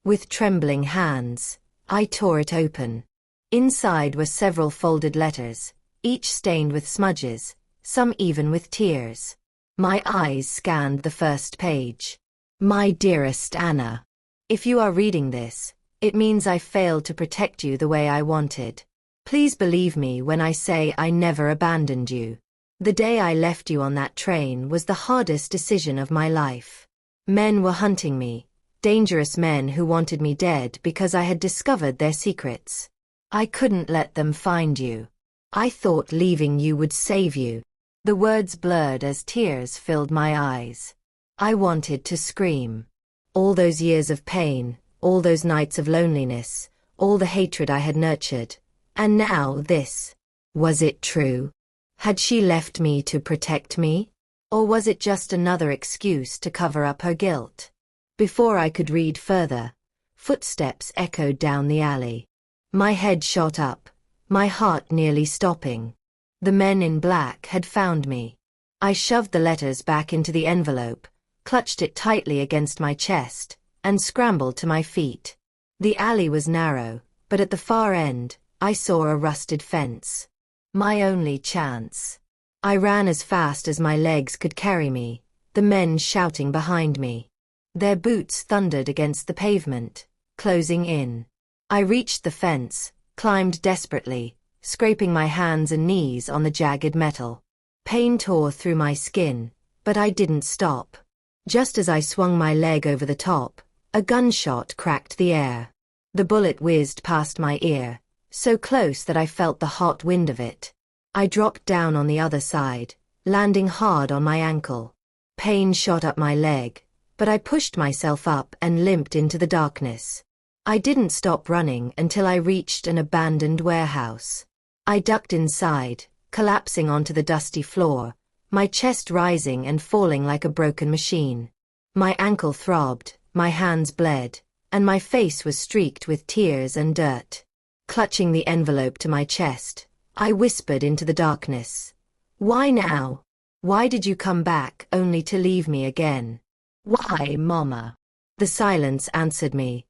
With trembling hands, I tore it open. Inside were several folded letters, each stained with smudges, some even with tears. My eyes scanned the first page. My dearest Anna, if you are reading this, it means I failed to protect you the way I wanted. Please believe me when I say I never abandoned you. The day I left you on that train was the hardest decision of my life. Men were hunting me, dangerous men who wanted me dead because I had discovered their secrets. I couldn't let them find you. I thought leaving you would save you. The words blurred as tears filled my eyes. I wanted to scream. All those years of pain, all those nights of loneliness, all the hatred I had nurtured. And now this. Was it true? Had she left me to protect me? Or was it just another excuse to cover up her guilt? Before I could read further, footsteps echoed down the alley. My head shot up, my heart nearly stopping. The men in black had found me. I shoved the letters back into the envelope, clutched it tightly against my chest, and scrambled to my feet. The alley was narrow, but at the far end, I saw a rusted fence. My only chance. I ran as fast as my legs could carry me, the men shouting behind me. Their boots thundered against the pavement, closing in. I reached the fence, climbed desperately, scraping my hands and knees on the jagged metal. Pain tore through my skin, but I didn't stop. Just as I swung my leg over the top, a gunshot cracked the air. The bullet whizzed past my ear, so close that I felt the hot wind of it. I dropped down on the other side, landing hard on my ankle. Pain shot up my leg, but I pushed myself up and limped into the darkness. I didn't stop running until I reached an abandoned warehouse. I ducked inside, collapsing onto the dusty floor, my chest rising and falling like a broken machine. My ankle throbbed, my hands bled, and my face was streaked with tears and dirt. Clutching the envelope to my chest, I whispered into the darkness. Why now? Why did you come back only to leave me again? Why, Mama? The silence answered me.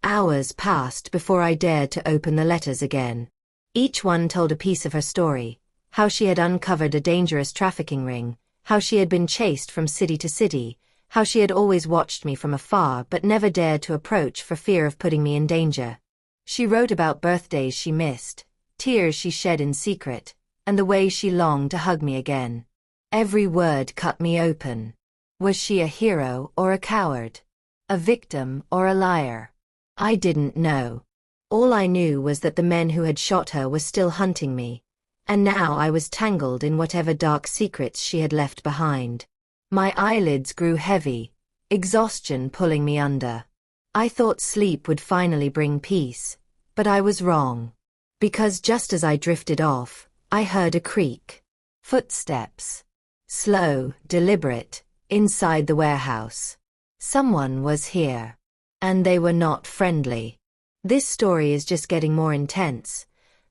Hours passed before I dared to open the letters again. Each one told a piece of her story, how she had uncovered a dangerous trafficking ring, how she had been chased from city to city, how she had always watched me from afar but never dared to approach for fear of putting me in danger. She wrote about birthdays she missed, tears she shed in secret, and the way she longed to hug me again. Every word cut me open. Was she a hero or a coward? A victim or a liar? I didn't know. All I knew was that the men who had shot her were still hunting me, and now I was tangled in whatever dark secrets she had left behind. My eyelids grew heavy, exhaustion pulling me under. I thought sleep would finally bring peace, but I was wrong. Because just as I drifted off, I heard a creak. Footsteps. Slow, deliberate, inside the warehouse. Someone was here. And they were not friendly. This story is just getting more intense,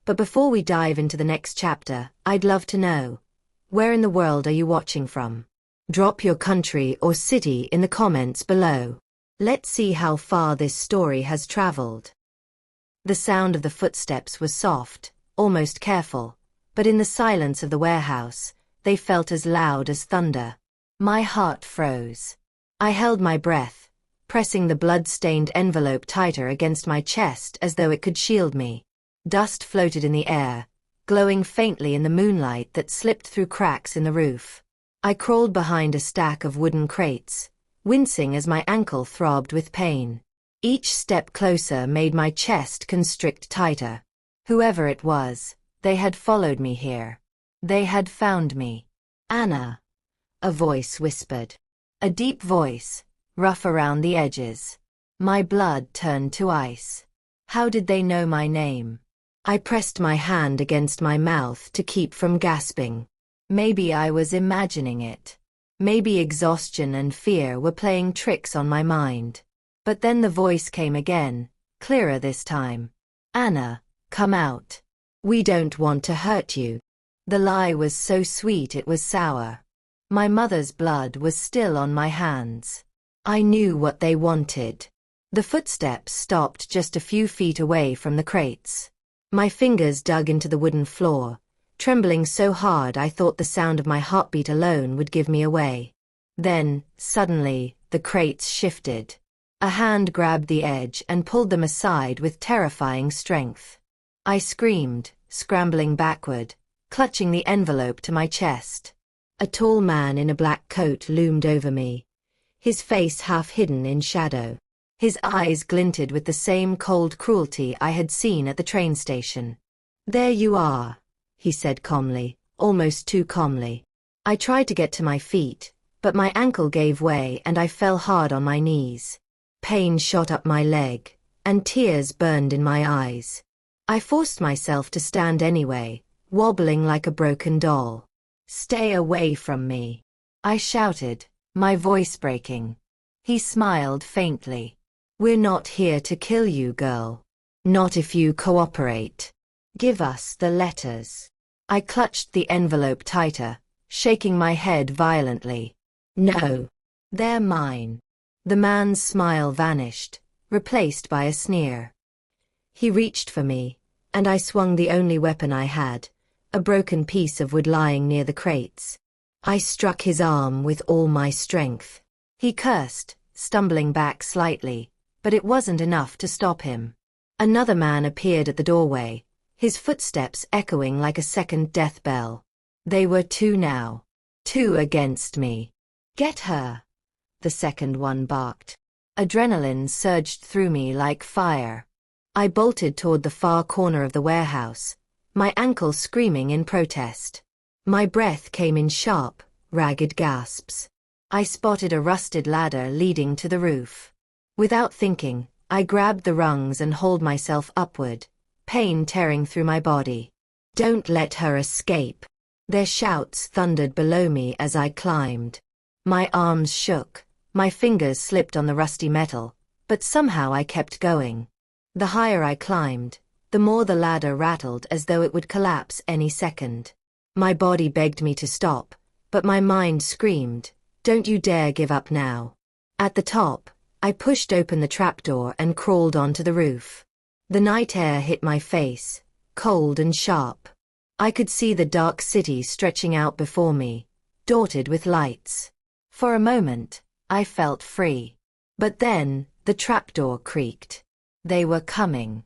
but before we dive into the next chapter, I'd love to know, where in the world are you watching from? Drop your country or city in the comments below. Let's see how far this story has traveled. The sound of the footsteps was soft, almost careful, but in the silence of the warehouse, they felt as loud as thunder. My heart froze. I held my breath, pressing the blood-stained envelope tighter against my chest as though it could shield me. Dust floated in the air, glowing faintly in the moonlight that slipped through cracks in the roof. I crawled behind a stack of wooden crates, wincing as my ankle throbbed with pain. Each step closer made my chest constrict tighter. Whoever it was, they had followed me here. They had found me. Anna. A voice whispered. A deep voice, rough around the edges. My blood turned to ice. How did they know my name? I pressed my hand against my mouth to keep from gasping. Maybe I was imagining it. Maybe exhaustion and fear were playing tricks on my mind. But then the voice came again, clearer this time. Anna, come out. We don't want to hurt you. The lie was so sweet it was sour. My mother's blood was still on my hands. I knew what they wanted. The footsteps stopped just a few feet away from the crates. My fingers dug into the wooden floor, trembling so hard I thought the sound of my heartbeat alone would give me away. Then, suddenly, the crates shifted. A hand grabbed the edge and pulled them aside with terrifying strength. I screamed, scrambling backward, clutching the envelope to my chest. A tall man in a black coat loomed over me, his face half hidden in shadow. His eyes glinted with the same cold cruelty I had seen at the train station. There you are, he said calmly, almost too calmly. I tried to get to my feet, but my ankle gave way and I fell hard on my knees. Pain shot up my leg, and tears burned in my eyes. I forced myself to stand anyway, wobbling like a broken doll. Stay away from me, I shouted, my voice breaking. He smiled faintly. We're not here to kill you, girl. Not if you cooperate. Give us the letters. I clutched the envelope tighter, shaking my head violently. No. They're mine. The man's smile vanished, replaced by a sneer. He reached for me, and I swung the only weapon I had, a broken piece of wood lying near the crates. I struck his arm with all my strength. He cursed, stumbling back slightly, but it wasn't enough to stop him. Another man appeared at the doorway, his footsteps echoing like a second death bell. They were two now. Two against me. Get her, the second one barked. Adrenaline surged through me like fire. I bolted toward the far corner of the warehouse, my ankle screaming in protest. My breath came in sharp, ragged gasps. I spotted a rusted ladder leading to the roof. Without thinking, I grabbed the rungs and hauled myself upward, pain tearing through my body. Don't let her escape. Their shouts thundered below me as I climbed. My arms shook, my fingers slipped on the rusty metal, but somehow I kept going. The higher I climbed, the more the ladder rattled as though it would collapse any second. My body begged me to stop, but my mind screamed, don't you dare give up now. At the top, I pushed open the trapdoor and crawled onto the roof. The night air hit my face, cold and sharp. I could see the dark city stretching out before me, dotted with lights. For a moment, I felt free. But then, the trapdoor creaked. They were coming.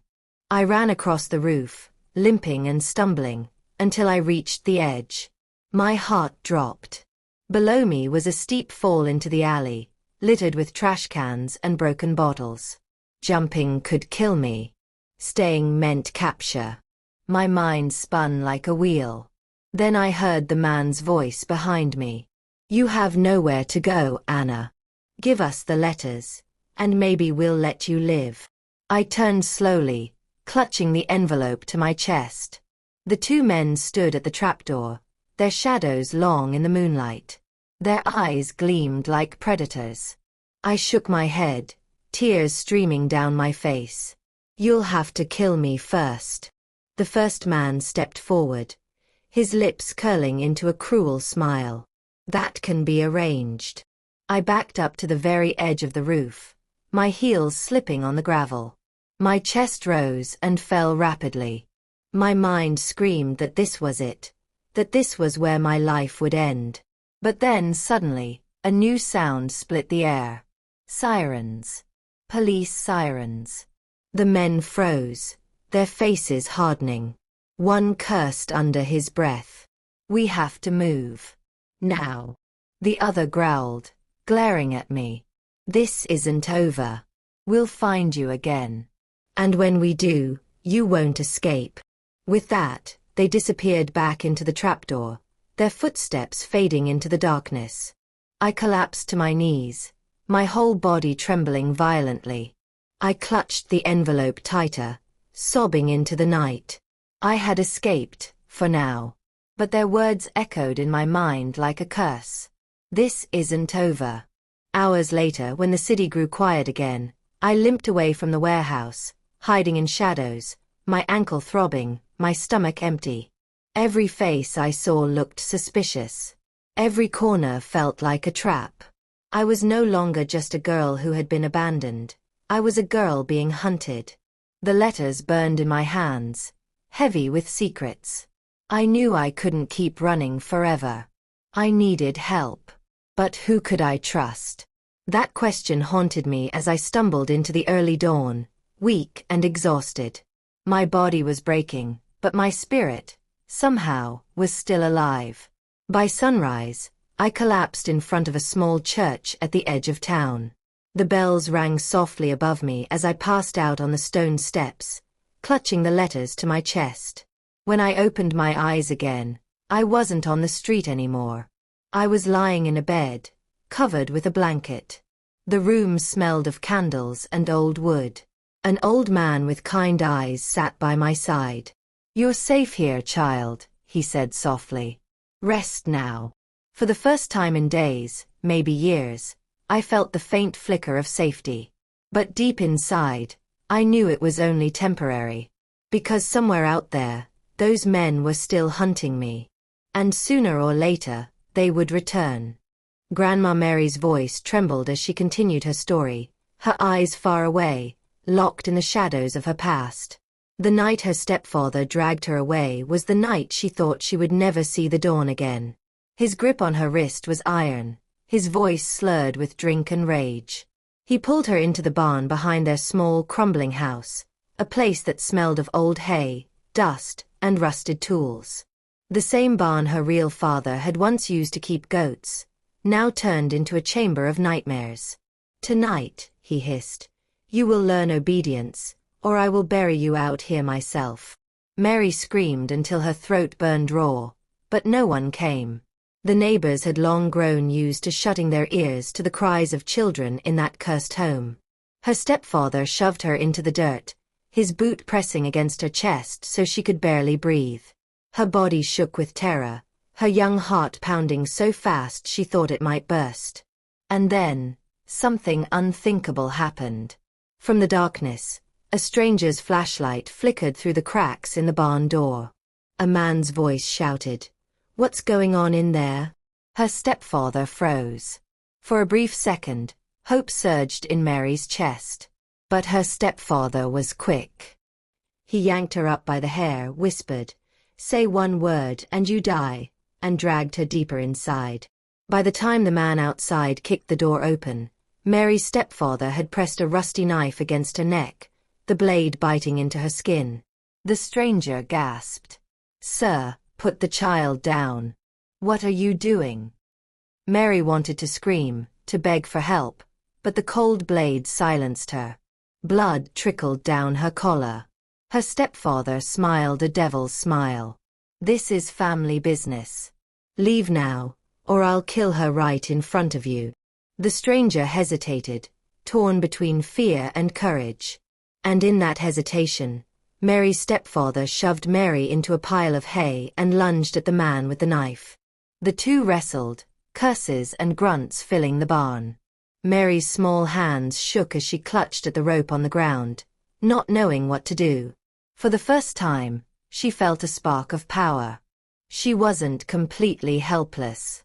I ran across the roof, limping and stumbling, until I reached the edge. My heart dropped. Below me was a steep fall into the alley, littered with trash cans and broken bottles. Jumping could kill me. Staying meant capture. My mind spun like a wheel. Then I heard the man's voice behind me. You have nowhere to go, Anna. Give us the letters, and maybe we'll let you live. I turned slowly, clutching the envelope to my chest. The two men stood at the trapdoor, their shadows long in the moonlight. Their eyes gleamed like predators. I shook my head, tears streaming down my face. You'll have to kill me first. The first man stepped forward, his lips curling into a cruel smile. That can be arranged. I backed up to the very edge of the roof, my heels slipping on the gravel. My chest rose and fell rapidly. My mind screamed that this was it, that this was where my life would end. But then, suddenly, a new sound split the air. Sirens. Police sirens. The men froze, their faces hardening. One cursed under his breath. We have to move. Now. The other growled, glaring at me. This isn't over. We'll find you again. And when we do, you won't escape. With that, they disappeared back into the trapdoor, their footsteps fading into the darkness. I collapsed to my knees, my whole body trembling violently. I clutched the envelope tighter, sobbing into the night. I had escaped, for now. But their words echoed in my mind like a curse. This isn't over. Hours later, when the city grew quiet again, I limped away from the warehouse, hiding in shadows, my ankle throbbing, my stomach empty. Every face I saw looked suspicious. Every corner felt like a trap. I was no longer just a girl who had been abandoned. I was a girl being hunted. The letters burned in my hands, heavy with secrets. I knew I couldn't keep running forever. I needed help. But who could I trust? That question haunted me as I stumbled into the early dawn, weak and exhausted. My body was breaking, but my spirit, somehow, was still alive. By sunrise, I collapsed in front of a small church at the edge of town. The bells rang softly above me as I passed out on the stone steps, clutching the letters to my chest. When I opened my eyes again, I wasn't on the street anymore. I was lying in a bed, covered with a blanket. The room smelled of candles and old wood. An old man with kind eyes sat by my side. "You're safe here, child," he said softly. "Rest now." For the first time in days, maybe years, I felt the faint flicker of safety. But deep inside, I knew it was only temporary. Because somewhere out there, those men were still hunting me. And sooner or later, they would return. Grandma Mary's voice trembled as she continued her story, her eyes far away, locked in the shadows of her past. The night her stepfather dragged her away was the night she thought she would never see the dawn again. His grip on her wrist was iron, his voice slurred with drink and rage. He pulled her into the barn behind their small, crumbling house, a place that smelled of old hay, dust, and rusted tools. The same barn her real father had once used to keep goats, now turned into a chamber of nightmares. "Tonight," he hissed, "you will learn obedience, or I will bury you out here myself." Mary screamed until her throat burned raw, but no one came. The neighbors had long grown used to shutting their ears to the cries of children in that cursed home. Her stepfather shoved her into the dirt, his boot pressing against her chest so she could barely breathe. Her body shook with terror, her young heart pounding so fast she thought it might burst. And then, something unthinkable happened. From the darkness, a stranger's flashlight flickered through the cracks in the barn door. A man's voice shouted, "What's going on in there?" Her stepfather froze. For a brief second, hope surged in Mary's chest. But her stepfather was quick. He yanked her up by the hair, whispered, "Say one word and you die," and dragged her deeper inside. By the time the man outside kicked the door open, Mary's stepfather had pressed a rusty knife against her neck, the blade biting into her skin. The stranger gasped. "Sir, put the child down. What are you doing?" Mary wanted to scream, to beg for help, but the cold blade silenced her. Blood trickled down her collar. Her stepfather smiled a devil's smile. "This is family business. Leave now, or I'll kill her right in front of you." The stranger hesitated, torn between fear and courage. And in that hesitation, Mary's stepfather shoved Mary into a pile of hay and lunged at the man with the knife. The two wrestled, curses and grunts filling the barn. Mary's small hands shook as she clutched at the rope on the ground, not knowing what to do. For the first time, she felt a spark of power. She wasn't completely helpless.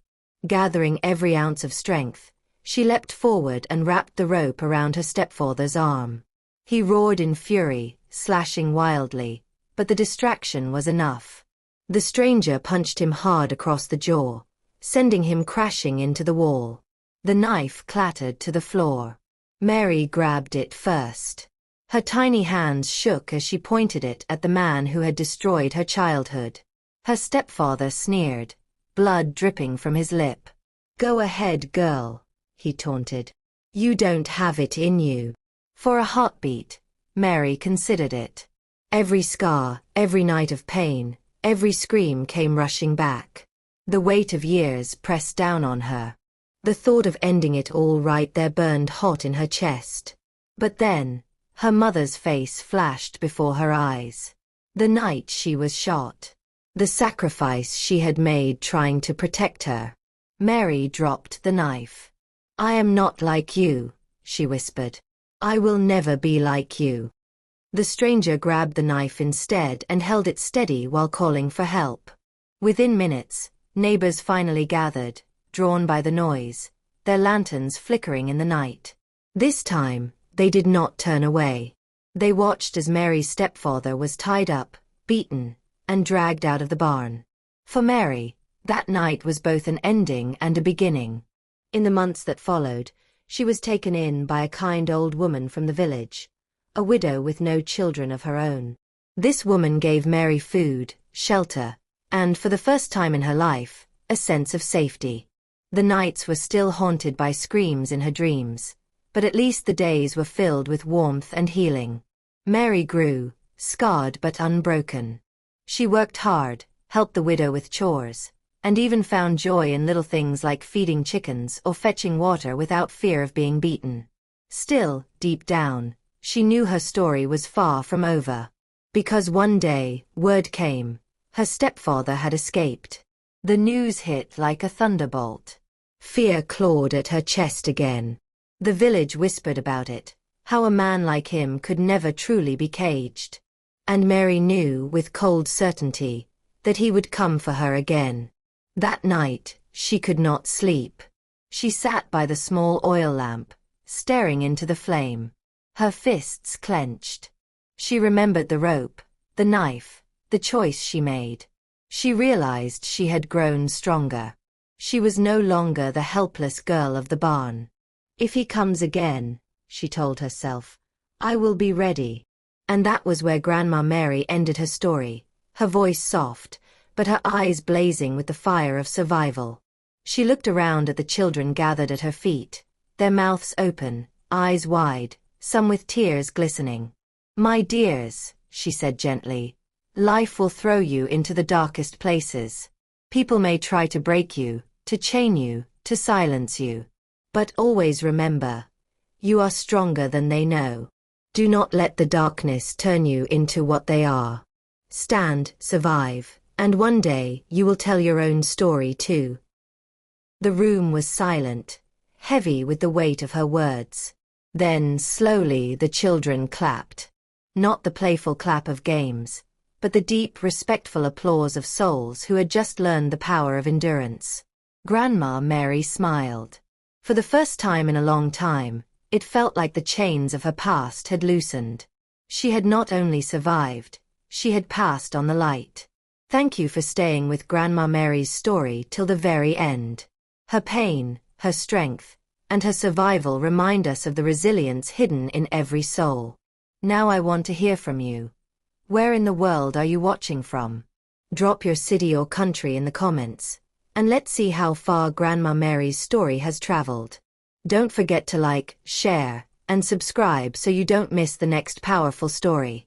Gathering every ounce of strength, she leapt forward and wrapped the rope around her stepfather's arm. He roared in fury, slashing wildly, but the distraction was enough. The stranger punched him hard across the jaw, sending him crashing into the wall. The knife clattered to the floor. Mary grabbed it first. Her tiny hands shook as she pointed it at the man who had destroyed her childhood. Her stepfather sneered, blood dripping from his lip. "Go ahead, girl," he taunted. "You don't have it in you." For a heartbeat, Mary considered it. Every scar, every night of pain, every scream came rushing back. The weight of years pressed down on her. The thought of ending it all right there burned hot in her chest. But then, her mother's face flashed before her eyes. The night she was shot. The sacrifice she had made trying to protect her. Mary dropped the knife. "I am not like you," she whispered. "I will never be like you." The stranger grabbed the knife instead and held it steady while calling for help. Within minutes, neighbors finally gathered, drawn by the noise, their lanterns flickering in the night. This time, they did not turn away. They watched as Mary's stepfather was tied up, beaten, and dragged out of the barn. For Mary, that night was both an ending and a beginning. In the months that followed, she was taken in by a kind old woman from the village, a widow with no children of her own. This woman gave Mary food, shelter, and, for the first time in her life, a sense of safety. The nights were still haunted by screams in her dreams, but at least the days were filled with warmth and healing. Mary grew, scarred but unbroken. She worked hard, helped the widow with chores, and even found joy in little things like feeding chickens or fetching water without fear of being beaten. Still, deep down, she knew her story was far from over. Because one day, word came. Her stepfather had escaped. The news hit like a thunderbolt. Fear clawed at her chest again. The village whispered about it, how a man like him could never truly be caged. And Mary knew with cold certainty that he would come for her again. That night, she could not sleep. She sat by the small oil lamp, staring into the flame. Her fists clenched. She remembered the rope, the knife, the choice she made. She realized she had grown stronger. She was no longer the helpless girl of the barn. If he comes again, she told herself, I will be ready. And that was where Grandma Mary ended her story, her voice soft, but her eyes blazing with the fire of survival. She looked around at the children gathered at her feet, their mouths open, eyes wide, some with tears glistening. My dears, she said gently, life will throw you into the darkest places. People may try to break you, to chain you, to silence you. But always remember, you are stronger than they know. Do not let the darkness turn you into what they are. Stand, survive, and one day you will tell your own story too. The room was silent, heavy with the weight of her words. Then, slowly, the children clapped. Not the playful clap of games, but the deep, respectful applause of souls who had just learned the power of endurance. Grandma Mary smiled. For the first time in a long time, it felt like the chains of her past had loosened. She had not only survived, she had passed on the light. Thank you for staying with Grandma Mary's story till the very end. Her pain, her strength, and her survival remind us of the resilience hidden in every soul. Now I want to hear from you. Where in the world are you watching from? Drop your city or country in the comments, and let's see how far Grandma Mary's story has traveled. Don't forget to like, share, and subscribe so you don't miss the next powerful story.